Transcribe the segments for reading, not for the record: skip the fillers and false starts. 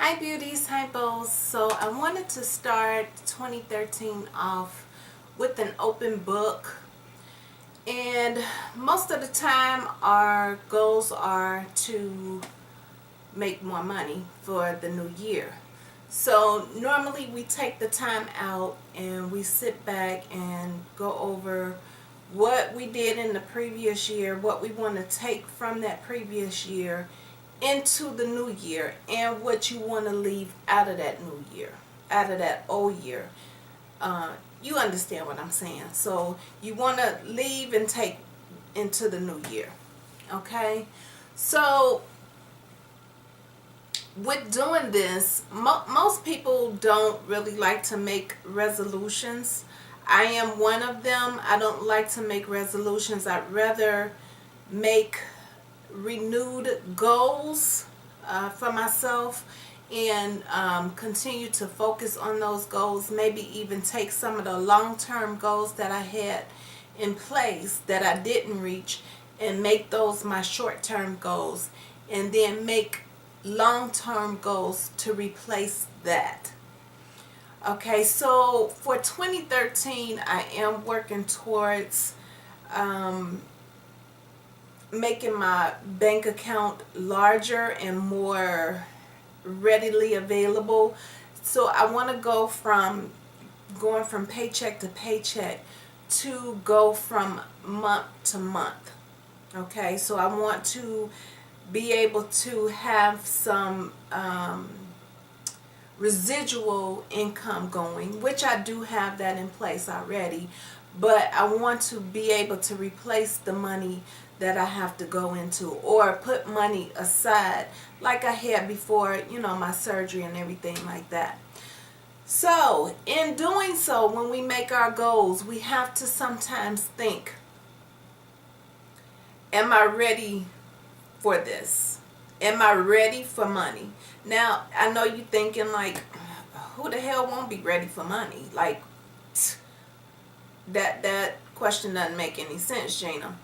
Hi beauties, hi bows. So I wanted to start 2013 off with an open book, and most of the time our goals are to make more money for the new year. So normally we take the time out and we sit back and go over what we did in the previous year, what we want to take from that previous year into the new year, and what you want to leave out of that new year, out of that old year. You understand what I'm saying? So you want to leave and take into the new year. Okay? So with doing this, most people don't really like to make resolutions. I am one of them. I don't like to make resolutions. I'd rather make renewed goals for myself and continue to focus on those goals. Maybe even take some of the long-term goals that I had in place that I didn't reach and make those my short-term goals, and then make long-term goals to replace that. Okay, so for 2013 I am working towards making my bank account larger and more readily available. So I want to go from going from paycheck to paycheck to go from month to month. Okay, so I want to be able to have some residual income going, which I do have that in place already, but I want to be able to replace the money that I have to go into, or put money aside like I had before, my surgery and everything like that. So in doing so, when we make our goals, we have to sometimes think, am I ready for this? Am I ready for money? Now, I know you're thinking like, who the hell won't be ready for money? Like, that question doesn't make any sense, Gina.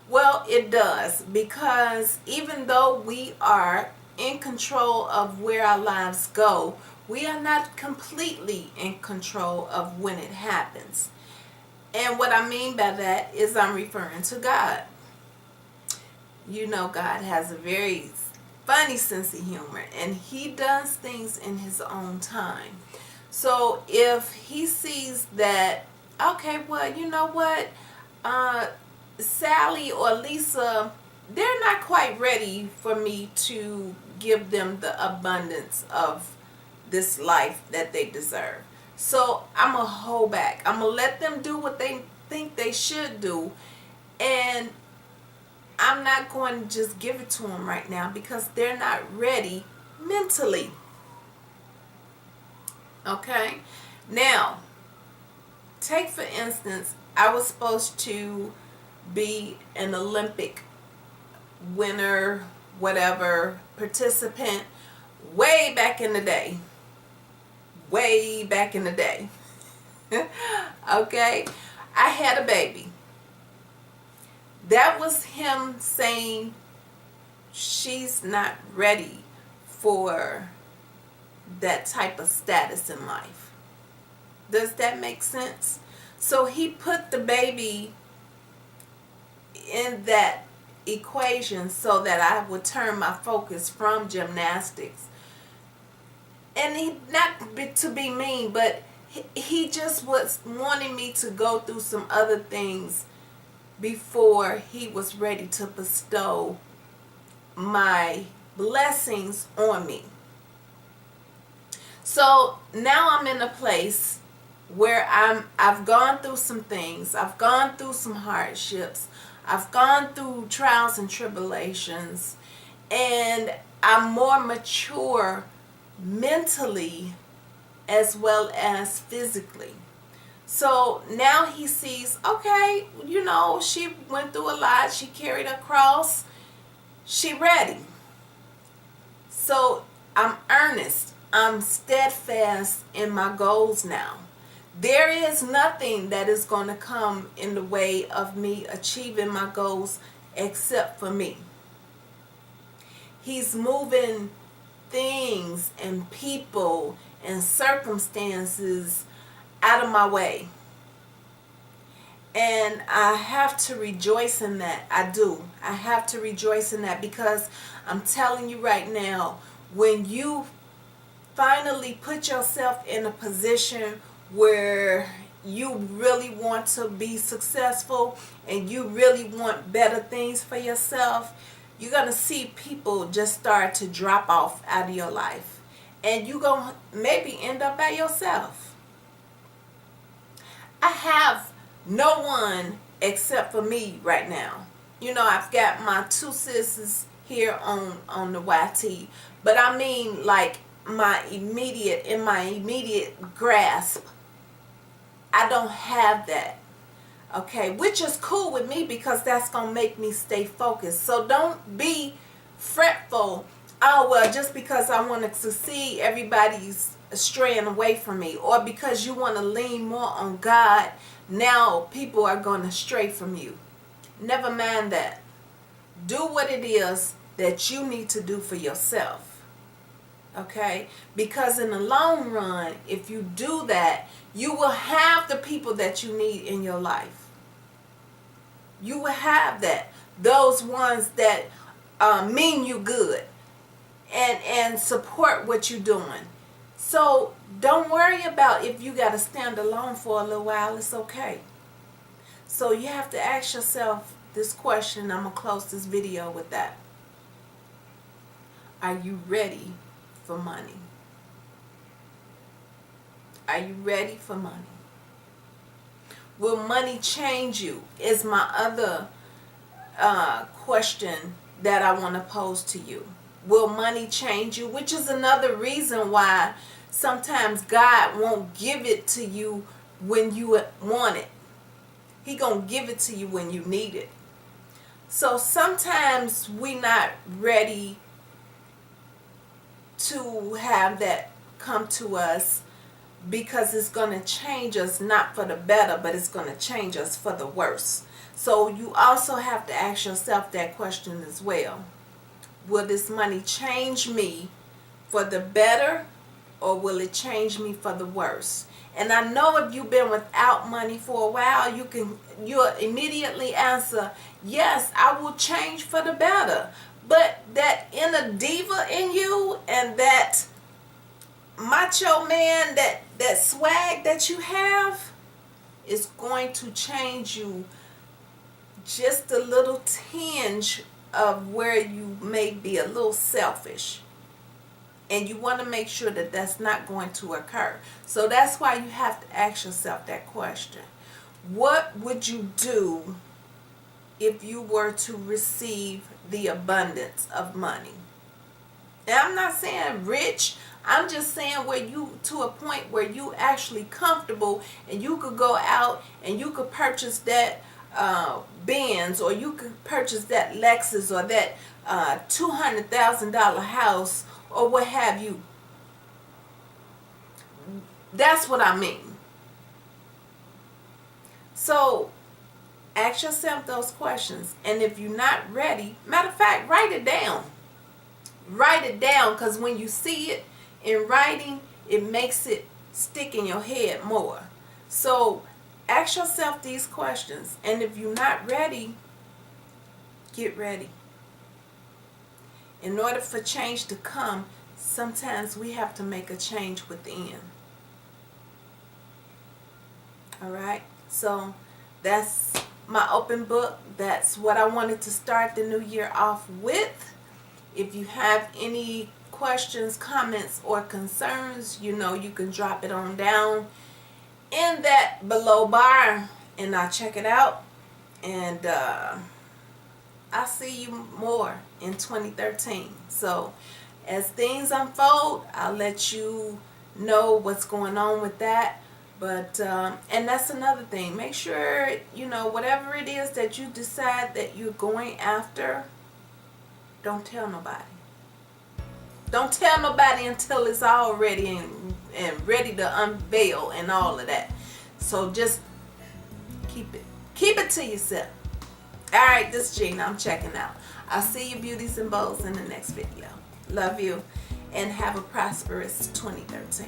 Well, it does, because even though we are in control of where our lives go, we are not completely in control of when it happens. And what I mean by that is I'm referring to God. God has a very funny sense of humor, and he does things in his own time. So if he sees that, okay, well, you know what, Sally or Lisa, they're not quite ready for me to give them the abundance of this life that they deserve. So I'm going to hold back. I'm going to let them do what they think they should do. And I'm not going to just give it to them right now because they're not ready mentally. Okay? Now, take for instance, I was supposed to be an Olympic winner, whatever, participant, way back in the day. Way back in the day. Okay? I had a baby. That was him saying she's not ready for that type of status in life. Does that make sense? So he put the baby in that equation so that I would turn my focus from gymnastics. And he, not to be mean, but he just was wanting me to go through some other things before he was ready to bestow my blessings on me. So now I'm in a place where I've gone through some things. I've gone through some hardships. I've gone through trials and tribulations, and I'm more mature mentally as well as physically. So now he sees, okay, she went through a lot. She carried a cross. She ready. So I'm earnest. I'm steadfast in my goals now. There is nothing that is going to come in the way of me achieving my goals except for me. He's moving things and people and circumstances out of my way. And I have to rejoice in that. I do. I have to rejoice in that, because I'm telling you right now, when you finally put yourself in a position where you really want to be successful and you really want better things for yourself, you're going to see people just start to drop off out of your life. And you're going to maybe end up by yourself. I have no one except for me right now. You know, I've got my two sisters here on the YT, but I mean like in my immediate grasp, I don't have that. Okay, which is cool with me, because that's gonna make me stay focused. So don't be fretful. Oh well, just because I want to succeed, everybody's straying away from me, or because you want to lean more on God, now people are going to stray from you. Never mind that. Do what it is that you need to do for yourself. Okay? Because in the long run, if you do that, you will have the people that you need in your life. You will have that. Those ones that mean you good and support what you're doing. So don't worry about if you got to stand alone for a little while. It's okay. So you have to ask yourself this question. I'm going to close this video with that. Are you ready for money? Are you ready for money? Will money change you? Is my other question that I want to pose to you. Will money change you? Which is another reason why sometimes God won't give it to you when you want it. He gonna give it to you when you need it. So sometimes we not ready to have that come to us, because it's going to change us, not for the better, but it's going to change us for the worse. So you also have to ask yourself that question as well. Will this money change me for the better, or will it change me for the worse? And I know if you've been without money for a while, you'll immediately answer, yes, I will change for the better. But that inner diva in you, and that macho man, that swag that you have, is going to change you just a little tinge of where you may be a little selfish. And you want to make sure that that's not going to occur. So that's why you have to ask yourself that question. What would you do if you were to receive the abundance of money? And I'm not saying rich. I'm just saying where you to a point where you actually comfortable and you could go out and you could purchase that Benz, or you could purchase that Lexus, or that $200,000 house, or what have you. That's what I mean. So ask yourself those questions. And if you're not ready, matter of fact, write it down. Write it down, because when you see it in writing, it makes it stick in your head more. So ask yourself these questions. And if you're not ready, get ready. In order for change to come, sometimes we have to make a change within. All right? So that's my open book. That's what I wanted to start the new year off with. If you have any questions, comments, or concerns, you know, you can drop it on down in that below bar, and I'll check it out. And I'll see you more in 2013. So as things unfold, I'll let you know what's going on with that. But and that's another thing. Make sure, you know, whatever it is that you decide that you're going after, don't tell nobody. Don't tell nobody until it's all ready and ready to unveil and all of that. So just keep it to yourself. All right, this is Gina. I'm checking out. I'll see you beauties and bows in the next video. Love you. and have a prosperous 2013.